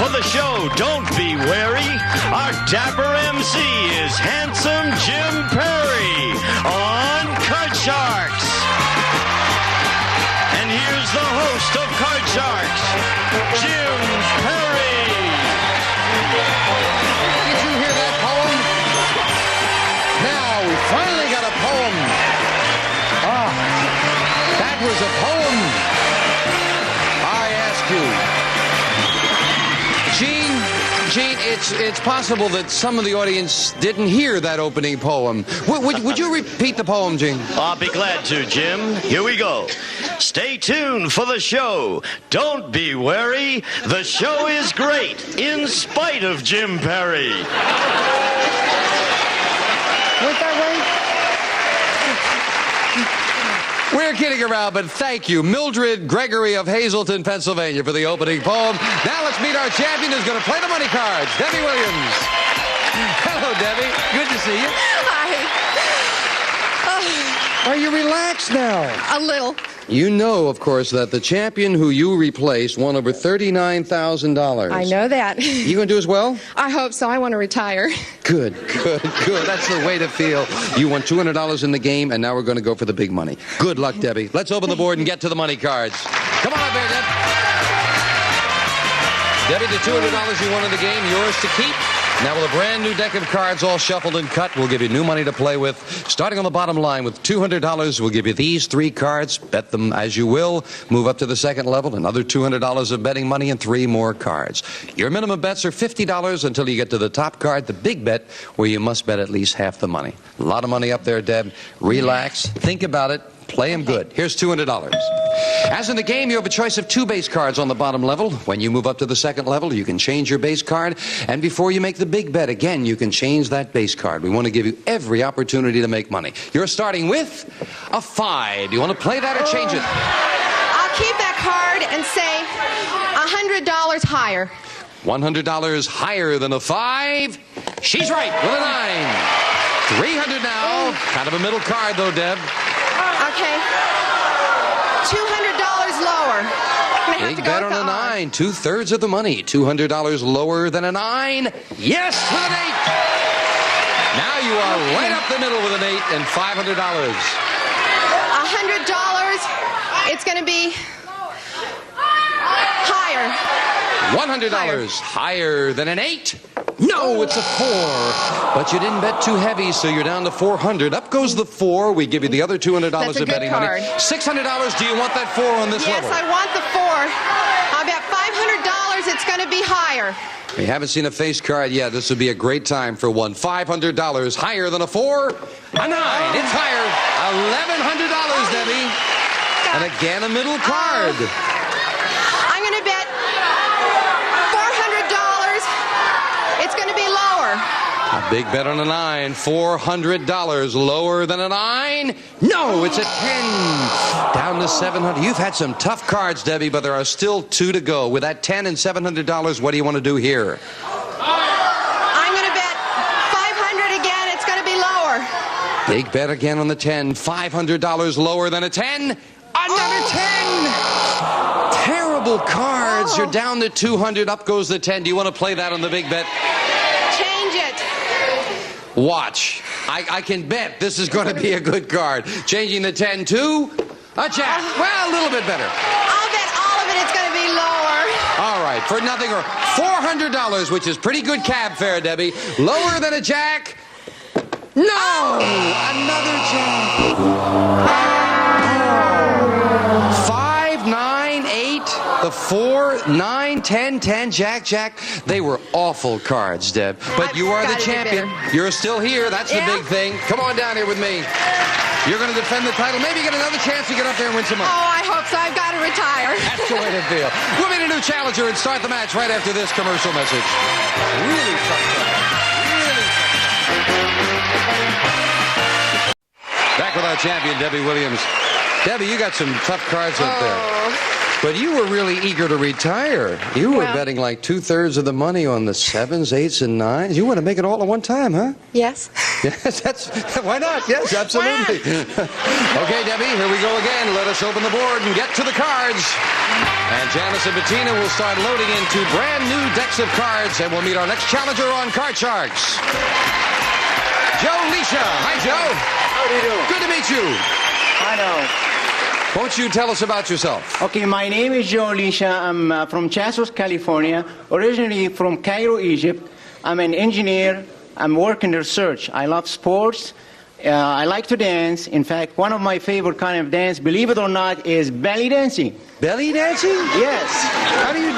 for the show. Don't be wary. Our dapper MC is handsome Jim Perry on Card Sharks. And here's the host of Card Sharks, Jim Perry. Did you hear that poem? Now we finally got a poem. That was a poem. I ask you, Gene, it's possible that some of the audience didn't hear that opening poem. Would you repeat the poem, Gene? I'll be glad to, Jim. Here we go. Stay tuned for the show. Don't be wary. The show is great, in spite of Jim Perry. Went that way? We're kidding around, but thank you, Mildred Gregory of Hazleton, Pennsylvania, for the opening poem. Now let's meet our champion who's going to play the money cards, Debbie Williams. Hello, Debbie. Good to see you. Hi. Are you relaxed now? A little. You know, of course, that the champion who you replaced won over $39,000. I know that. You going to do as well? I hope so. I want to retire. Good. That's the way to feel. You won $200 in the game, and now we're going to go for the big money. Good luck, Debbie. Let's open the board and get to the money cards. Come on up here, Deb. Debbie, the $200 you won in the game, yours to keep. Now, with a brand new deck of cards all shuffled and cut, we'll give you new money to play with. Starting on the bottom line with $200, we'll give you these 3 cards. Bet them as you will. Move up to the second level, another $200 of betting money and 3 more cards. Your minimum bets are $50 until you get to the top card, the big bet, where you must bet at least half the money. A lot of money up there, Deb. Relax. Think about it. Play them good. Here's $200. As in the game, you have a choice of 2 base cards on the bottom level. When you move up to the second level, you can change your base card. And before you make the big bet, again, you can change that base card. We want to give you every opportunity to make money. You're starting with a 5. Do you want to play that or change it? I'll keep that card and say $100 higher. $100 higher than a 5. She's right with a 9. $300 now. Kind of a middle card, though, Deb. Okay. $200 lower. I'm gonna have Big to go bet with on a the odds. 9. 2/3 of the money. $200 lower than a 9. Yes, with an 8. Now you are right up the middle with an 8 and $500. $100. It's going to be higher. $100 higher than an 8. No, it's a 4. But you didn't bet too heavy, so you're down to $400. Up goes the 4. We give you the other $200 That's a of good betting card. money. $600. Do you want that 4 on this Yes, level? I want the 4. I bet $500 it's going to be higher. We haven't seen a face card yet. This would be a great time for one. $500 higher than a 4. A 9. It's higher. $1,100, Debbie. And again, a middle card. I'm going to bet $400. It's going to be lower. A big bet on a 9. $400 lower than a 9. No, it's a 10. Down to $700. You've had some tough cards, Debbie, but there are still 2 to go. With that 10 and $700, what do you want to do here? I'm going to bet $500 again. It's going to be lower. Big bet again on the 10. $500 lower than a 10. Another 10. Terrible cards. You're down to $200. Up goes the 10. Do you want to play that on the big bet? Change it. Watch. I can bet this is going to be a good card. Changing the 10 to a jack. Well, a little bit better. I'll bet all of it. It's going to be lower. All right, for nothing or $400, which is pretty good cab fare, Debbie. Lower than a jack. No! Another jack. 5, 9, 8, the 4, 9, 10, 10, jack, jack. They were awful cards, Deb. But you are the Gotta be champion. better. You're still here. That's the Yeah. big thing. Come on down here with me. You're going to defend the title. Maybe get another chance to get up there and win some money. Oh, I hope so. I've got to retire. That's the way to feel. We'll meet a new challenger and start the match right after this commercial message. Really tough. Back with our champion, Debbie Williams. Debbie, you got some tough cards up there. But you were really eager to retire. You were Well- betting like 2/3 of the money on the 7s, 8s, and 9s. You want to make it all at one time, huh? Yes. Yes, why not? Yes, absolutely. Okay, Debbie, here we go again. Let us open the board and get to the cards. And Janice and Bettina will start loading into brand new decks of cards, and we'll meet our next challenger on Card Sharks. Joe Lisha. Hi, Joe. How do you do? Good to meet you. I know. Won't you tell us about yourself? Okay, my name is Joe Lisha. I'm from Chasos, California, originally from Cairo, Egypt. I'm an engineer. I'm working research. I love sports. I like to dance. In fact, one of my favorite kind of dance, believe it or not, is belly dancing. Belly dancing? Yes. How do you...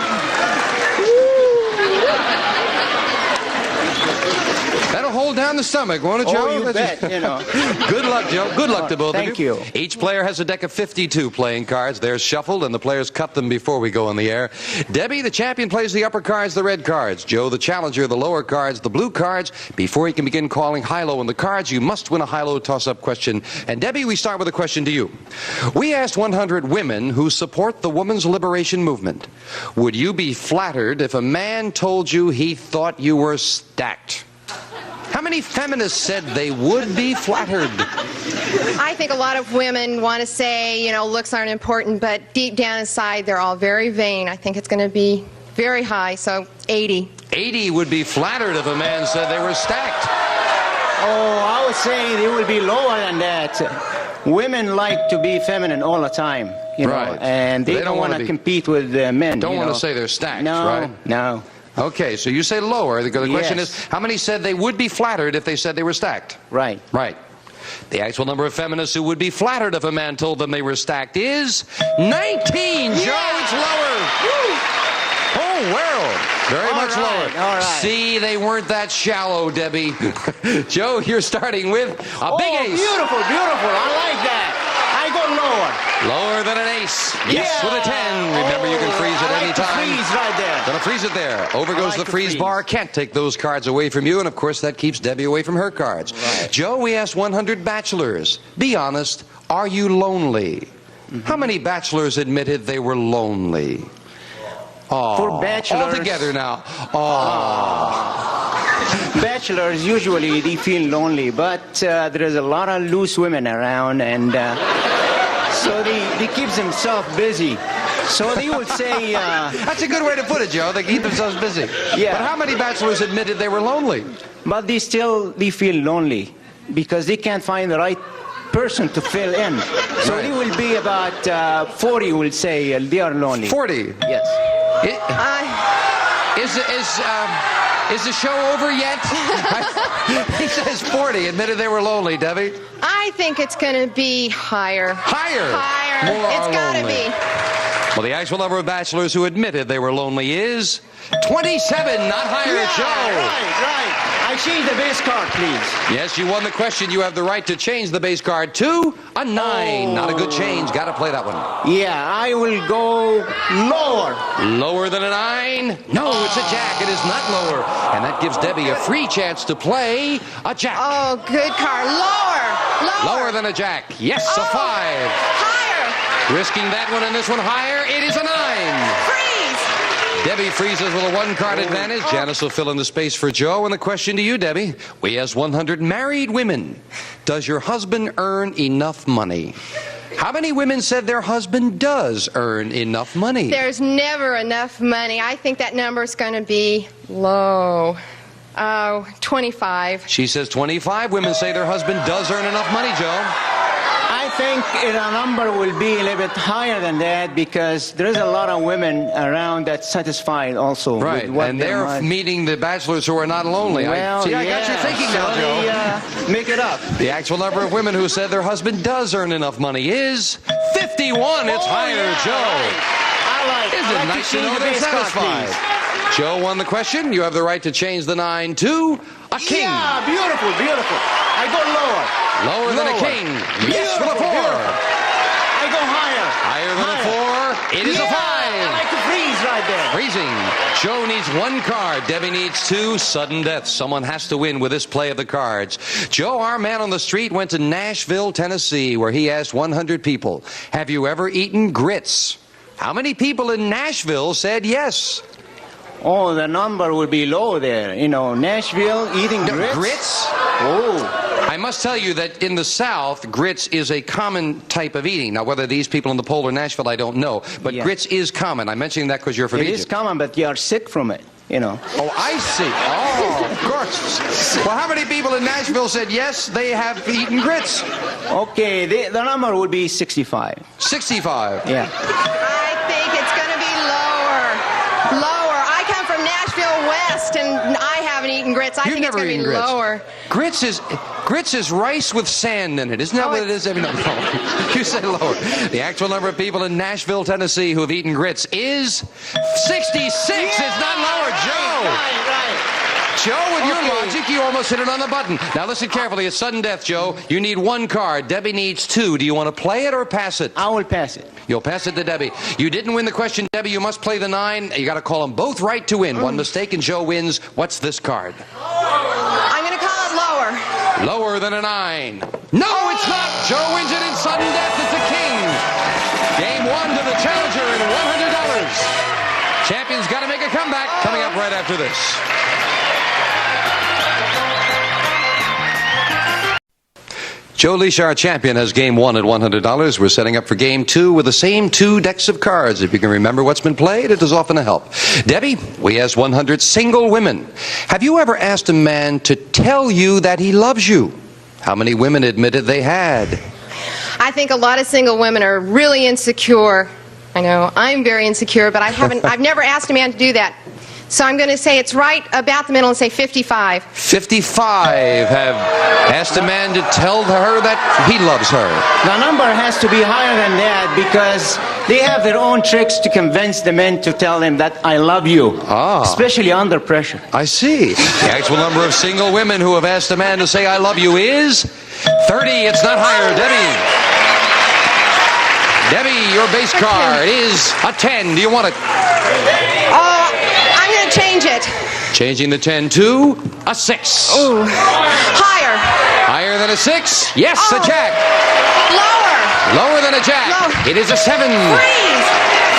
That'll hold down the stomach, won't it, Joe? Oh, you bet, you know. Good luck, Joe. Good luck to both Thank of you. you. Each player has a deck of 52 playing cards. They're shuffled, and the players cut them before we go on the air. Debbie, the champion, plays the upper cards, the red cards. Joe, the challenger, the lower cards, the blue cards. Before he can begin calling high-low on the cards, you must win a high-low toss-up question. And Debbie, we start with a question to you. We asked 100 women who support the women's liberation movement. Would you be flattered if a man told you he thought you were stacked? How many feminists said they would be flattered? I think a lot of women want to say, you know, looks aren't important, but deep down inside, they're all very vain. I think it's going to be very high, so 80. 80 would be flattered if a man said they were stacked. Oh, I would say they will be lower than that. Women like to be feminine all the time, you know, Right. and they, They don't don't want wanna to be- compete with men. Don't you want know. to say they're stacked, No, right? no. Okay, so you say lower. The question Yes. is, how many said they would be flattered if they said they were stacked? Right. Right. The actual number of feminists who would be flattered if a man told them they were stacked is 19. Joe, it's lower. Oh, well, very All much right, lower. all right. See, they weren't that shallow, Debbie. Joe, you're starting with a big ace. Beautiful, beautiful. I like that. I go lower. Lower than an ace. Yes, Yeah. with a 10. Remember, you can freeze at I any like to time. freeze right there. Gonna freeze it there. Over goes like the to freeze freeze. bar. Can't take those cards away from you, and of course that keeps Debbie away from her cards. Right. Joe, we asked 100 bachelors. Be honest, are you lonely? How many bachelors admitted they were lonely? Oh, For bachelors- all together now. Oh, Bachelors usually they feel lonely, but there is a lot of loose women around, and so they keep themselves busy. So they would say, that's a good way to put it, Joe. They keep themselves busy. Yeah. But how many bachelors admitted they were lonely? but they feel lonely because they can't find the right person to fill in. So Right. they will be about 40 will say they are lonely. 40. Yes. It- Is the show over yet? He says 40 admitted they were lonely, Debbie. I think it's going to be higher. Higher. Higher. More It's got to lonely. be. Well, the actual number of bachelors who admitted they were lonely is 27, not higher, Yeah, Joe. right. I change the base card, please. Yes, you won the question. You have the right to change the base card to a 9. Not a good change. Got to play that one. Yeah, I will go lower. Lower than a 9? No, it's a jack. It is not lower. And that gives Debbie a free chance to play a jack. Oh, good card. Lower. Lower than a jack. Yes, a 5. Higher. Risking that one and this one higher. It is a 9. Freeze. Debbie freezes with a 1-card advantage. Janice will fill in the space for Joe. And the question to you, Debbie. We asked 100 married women. Does your husband earn enough money? How many women said their husband does earn enough money? There's never enough money. I think that number is going to be low. Oh, 25. She says 25 women say their husband does earn enough money, Joe. I think the number will be a little bit higher than that because there is a lot of women around that satisfied also. Right, with what and they they're want. meeting the bachelors who are not lonely. Well, I got you thinking now, so Joe. they, make it up. The actual number of women who said their husband does earn enough money is 51. It's higher, yeah, Joe. right. I Isn't it like nice to change know the they're base card, satisfied? please. Joe won the question. You have the right to change the 9 to a king. Yeah, beautiful, beautiful. I go lower. Lower than a Lower. king. Yes, with a 4. Beautiful. I go higher. Higher than a 4. It is a 5. I like to freeze right there. Freezing. Joe needs 1 card. Debbie needs 2. Sudden death. Someone has to win with this play of the cards. Joe, our man on the street, went to Nashville, Tennessee, where he asked 100 people, have you ever eaten grits? How many people in Nashville said yes? Oh, the number would be low there. You know, Nashville eating grits. Grits? Oh. I must tell you that in the South, grits is a common type of eating. Now, whether these people in the poll or Nashville, I don't know. But Yeah. grits is common. I'm mentioning that because you're from It Egypt. is common, but you are sick from it, you know. Oh, I see. Oh, of course. Well, how many people in Nashville said yes, they have eaten grits? Okay, the number would be 65. 65. Yeah. I think it's going to be lower. Lower. I come from Nashville West, and I haven't eaten grits. I You've think it's never going to be eaten grits. lower. Grits is rice with sand in it. Isn't that Oh, what it is? No, you say lower. The actual number of people in Nashville, Tennessee who have eaten grits is 66. It's not lower, Joe. Right. Joe, with your Okay. logic, you almost hit it on the button. Now listen carefully. It's sudden death, Joe. You need one card. Debbie needs two. Do you want to play it or pass it? I will pass it. You'll pass it to Debbie. You didn't win the question, Debbie. You must play the 9. You got to call them both right to win. One mistake and Joe wins. What's this card? I'm going to call it lower. Lower than a 9. No, it's not. Joe wins it in sudden death. It's a king. Game 1 to the challenger and $100. Champion's got to make a comeback. Coming up right after this. Joe Leisha, our champion, has game 1 at $100. We're setting up for game 2 with the same 2 decks of cards. If you can remember what's been played, it is often a help. Debbie, we asked 100 single women. Have you ever asked a man to tell you that he loves you? How many women admitted they had? I think a lot of single women are really insecure. I know, I'm very insecure, but I've never asked a man to do that. So I'm going to say it's right about the middle and say 55. 55 have asked a man to tell her that he loves her. The number has to be higher than that because they have their own tricks to convince the men to tell them that I love you, especially under pressure. I see. The actual number of single women who have asked a man to say I love you is 30. It's not higher. Debbie, your base card is a 10. Do you want it? I'm going to change it. Changing the 10 to a 6. Ooh. Higher. Higher than a 6? Yes, a jack. Lower. Lower than a jack. Low. It is a 7. Freeze.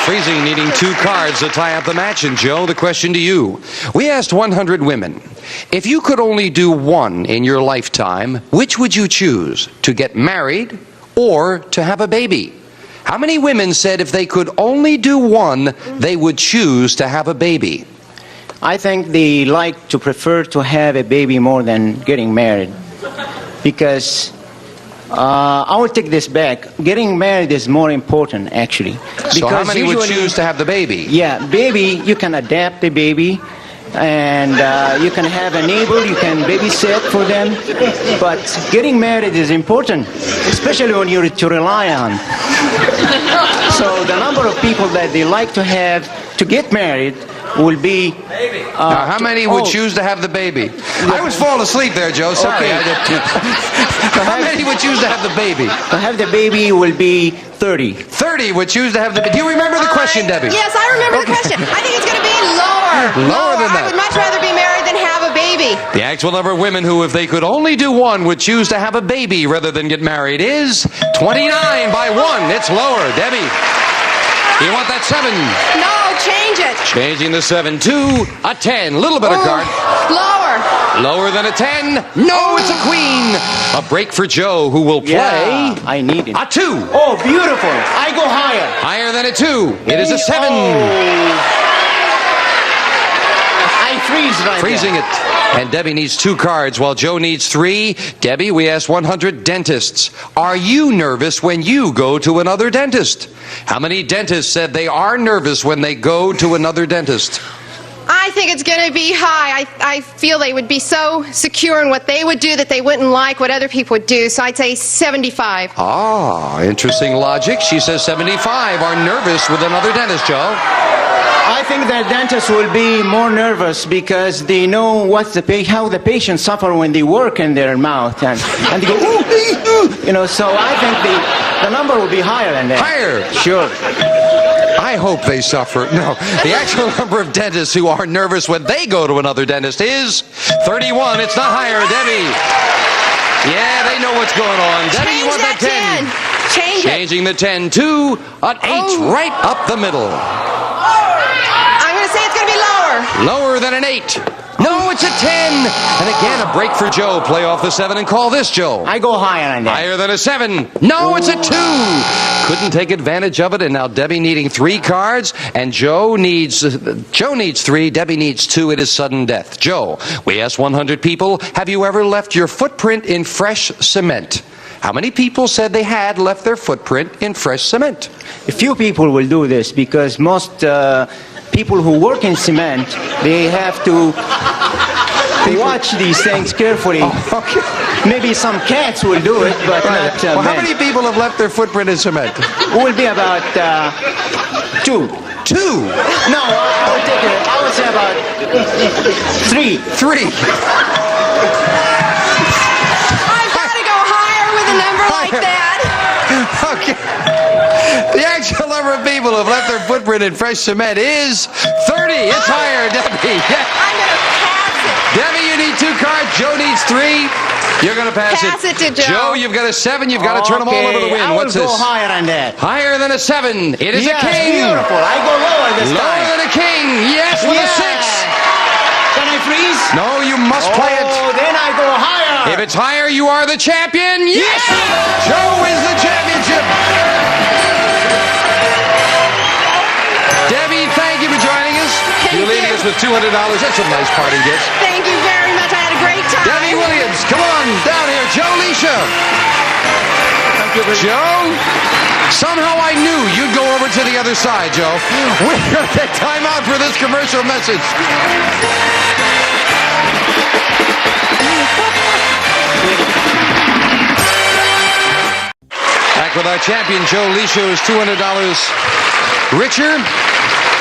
Freezing, needing 2 cards to tie up the match. And Joe, the question to you. We asked 100 women, if you could only do one in your lifetime, which would you choose? To get married or to have a baby? How many women said if they could only do one, they would choose to have a baby? I think they like to prefer to have a baby more than getting married because I will take this back. Getting married is more important, actually. So how many would usually- choose to have the baby? Yeah, baby, you can adapt the baby, and you can have a neighbor, you can babysit for them. But getting married is important, especially when you're to rely on. So the number of people that they like to have to get married will be... Now, how many would choose to have the baby? I was falling asleep there, Joe. Sorry. Okay. How many would choose to have the baby? To have the baby will be 30. 30 would choose to have the baby. Do you remember the question, Debbie? Yes, I remember the question. I think it's going to be lower. Lower than that. I would much rather be married than have a baby. The actual number of women who, if they could only do one, would choose to have a baby rather than get married is 29 by 1. It's lower. Debbie, you want that 7? No, change it. Changing the 7 to a 10. Little better card. Lower. Lower than a 10. No, it's a queen. A break for Joe, who will play Yeah, I need it. a 2. Oh, beautiful. I go higher. Higher than a 2. It is a 7. I freeze right Freezing there. it. And Debbie needs 2 cards while Joe needs 3. Debbie, we asked 100 dentists. Are you nervous when you go to another dentist? How many dentists said they are nervous when they go to another dentist? I think it's going to be high. I feel they would be so secure in what they would do that they wouldn't like what other people would do. So I'd say 75. Ah, interesting logic. She says 75 are nervous with another dentist, Joe. I think that dentists will be more nervous because they know how the patients suffer when they work in their mouth and they go, ooh. So I think the number will be higher than that. Higher. Sure. I hope they suffer. No, the actual number of dentists who are nervous when they go to another dentist is 31. It's not higher, Debbie. Yeah, they know what's going on. Debbie, you Change want that 10? Change it. Changing the 10 to an 8 right up the middle. I'm going to say it's going to be lower. Lower than an 8. No, it's a 10. And again, a break for Joe. Play off the 7 and call this, Joe. I go higher than that. Higher than a 7. No, it's a 2. Couldn't take advantage of it, and now Debbie needing 3 cards, and Joe needs 3, Debbie needs 2. It is sudden death. Joe, we asked 100 people, have you ever left your footprint in fresh cement? How many people said they had left their footprint in fresh cement? A few people will do this because most people who work in cement, they have to watch these things carefully. Okay. Maybe some cats will do it, but not Well, how men. many people have left their footprint in cement? Will be about 2. 2. No, I would say about 3. 3. I've got to go higher with a number like that. Okay. The actual number of people who have left their footprint in fresh cement is 30. It's higher, Debbie. Yeah. I'm going to pass it. Debbie, you need 2 cards. Joe needs 3. You're going to pass Pass it to Joe. Joe, you've got a 7. You've got to turn them all over the win. I will What's go this? higher than that. Higher than a 7. It is Yes, a king. beautiful. I go lower this Lower time. than a king. Yes, with a 6. Can I freeze? No, you must play it. Oh, then I go higher. If it's higher, you are the champion. Yes! Joe wins the championship. Debbie, thank you for joining us. Thank You're leaving you. us with $200. That's a nice party gift. Thank you very much. I had a great time. Debbie Williams, come on down here. Joe Leisha. Joe, somehow I knew you'd go over to the other side, Joe. We're going to take time out for this commercial message. Back with our champion, Joe Leisha, who's $200 richer.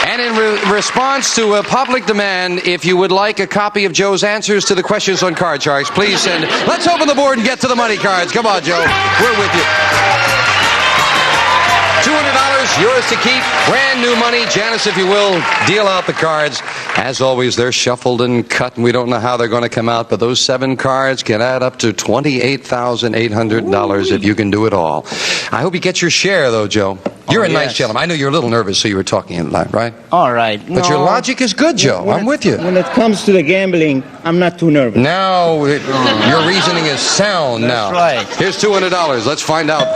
And in response to a public demand, if you would like a copy of Joe's answers to the questions on Card Sharks, please send. Let's open the board and get to the money cards. Come on, Joe. We're with you. $200, yours to keep. Brand new money. Janice, if you will, deal out the cards. As always, they're shuffled and cut, and we don't know how they're going to come out, but those 7 cards can add up to $28,800 if you can do it all. I hope you get your share, though, Joe. You're a nice yes. gentleman. I know you're a little nervous, so you were talking in line, right? All right. But your logic is good, Joe. I'm with you. When it comes to the gambling, I'm not too nervous. Now, your reasoning is sound now. right. Here's $200. Let's find out.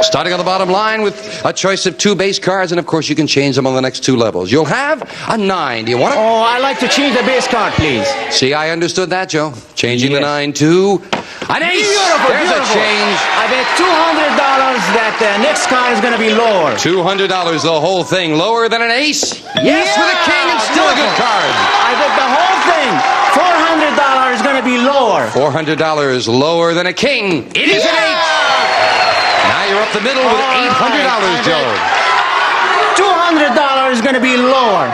Starting on the bottom line with a choice of 2 base cards, and of course you can change them on the next 2 levels. You'll have a 9. Do you want it? Oh, I'd like to change the base card, please. See, I understood that, Joe. Changing the Yes. 9 to an ace. Beautiful, There's beautiful. a change. I bet $200 that the next card is going to be lower. $200, the whole thing. Lower than an ace? Yes, with a king and still a good card. I bet the whole thing, $400 is going to be lower. $400 lower than a king. It is an 8. Now you're up the middle with $800, Joe. $200 is going to be lower.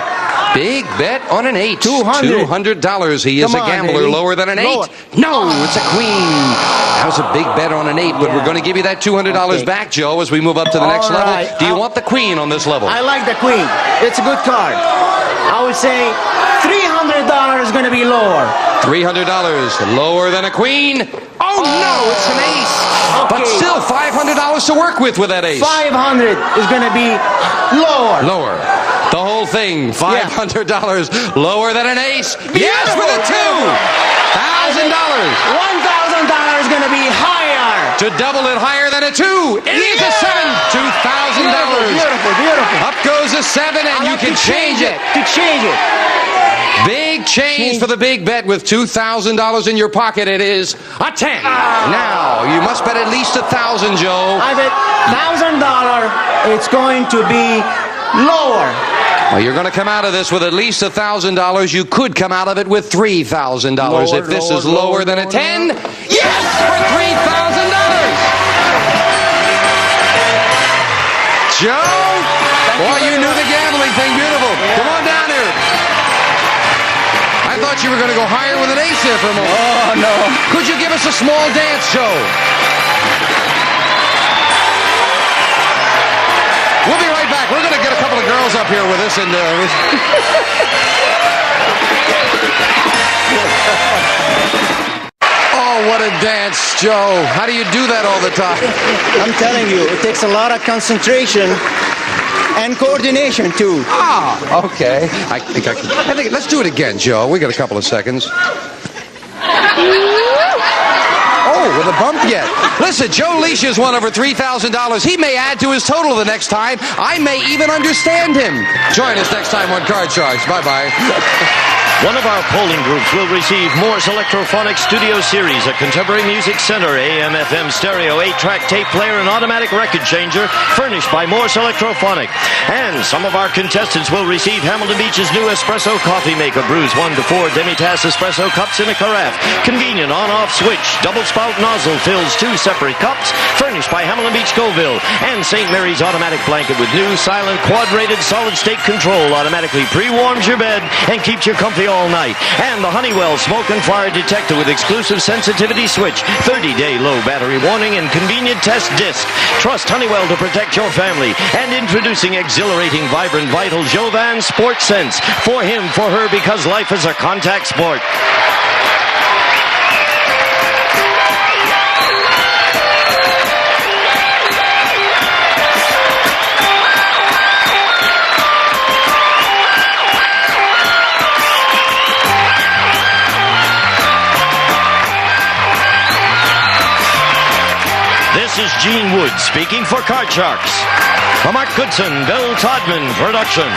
Big bet on an 8. $200. $200. He is Come a on, gambler. baby. Lower than an 8. Lower. No, it's a queen. That was a big bet on an 8, but we're going to give you that $200 Okay. back, Joe, as we move up to the next All level. right. Do you want the queen on this level? I like the queen. It's a good card. I would say $300 is going to be lower. $300. Lower than a queen. Oh, no, it's an ace. But Okay. still $500 to work with that ace. 500 is going to be lower. Lower. The whole thing, $500 lower than an ace. Yes, with a 2. $1,000. $1,000 is going to be higher. To double it higher than a 2. It is a 7. $2,000. Beautiful, beautiful. Up goes a 7, and I you like can to change it. To change it. Big change for the big bet with $2,000 in your pocket. It is a 10. Now, you must bet at least 1,000, Joe. I bet $1,000 it's going to be lower. Well, you're going to come out of this with at least $1,000. You could come out of it with $3,000. If this is lower than a 10, yes, for $3,000. Joe, boy, you knew the gambling thing. Beautiful. Come on down here. I thought you were going to go higher with an ace there for a moment. Oh, no. Could you give us a small dance, Joe? We'll be right back. We're going to get a couple of girls up here with us. And Oh, what a dance, Joe. How do you do that all the time? I'm telling you, it takes a lot of concentration and coordination too. Ah, okay. I think let's do it again, Joe. We got a couple of seconds. Oh, with a bump yet. Listen, Joe Leish's won over $3,000. He may add to his total the next time. I may even understand him. Join us next time on Card Sharks. Bye-bye. One of our polling groups will receive Morse Electrophonic Studio Series, a contemporary music center, AM/FM stereo, 8-track tape player, and automatic record changer, furnished by Morse Electrophonic. And some of our contestants will receive Hamilton Beach's new espresso coffee maker, brews 1 to 4 demi-tasse espresso cups in a carafe. Convenient on-off switch, double spout nozzle fills 2 separate cups, furnished by Hamilton Beach Scoville. And St. Mary's automatic blanket with new silent quad-rated solid-state control, automatically pre-warms your bed and keeps you comfy all night. And the Honeywell smoke and fire detector with exclusive sensitivity switch, 30-day low battery warning, and convenient test disc. Trust Honeywell to protect your family. And introducing exhilarating, vibrant, vital Jovan Sport Sense. For him, for her, because life is a contact sport. This is Gene Wood speaking for Card Sharks from our Goodson-Bill Todman production.